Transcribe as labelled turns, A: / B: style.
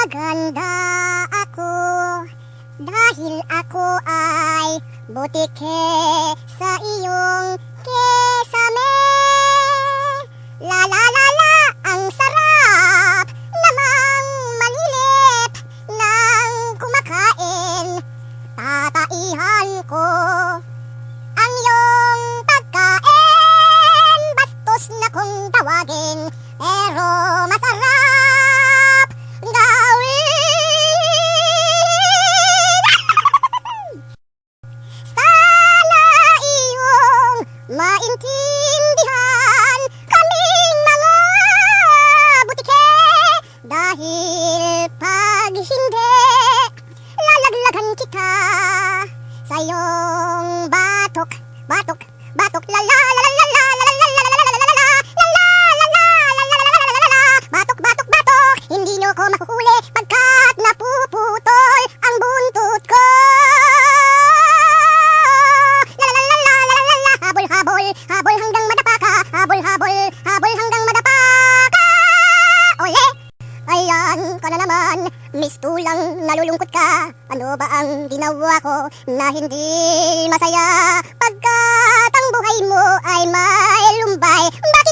A: Maganda ako dahil ako ay butike sa iyong kesame. La la la la, ang sarap namang manilip ng kumakain. Tataihan ko ang iyong pagkain. Bastos na kung tawagin, pero masarap gawin. Sana iyong maintindihan kaming mga butike, dahil pag hindi, lalaglagan kita sa iyong batok, batok, batok, la la la la la la la la la la la la la batok, batok, batok. Hindi nyo ko makuhuli pagkat napuputol ang buntot ko. La la la la la la la, habol, habol, habol hanggang madapa ka. Habol, habol, habol hanggang madapa ka. Ole! Ayan ka na naman, mistulang nalulungkot ka. Ano ba ang ginawa ko na hindi masaya? Pagkat ang buhay mo ay may lumbay. Bakit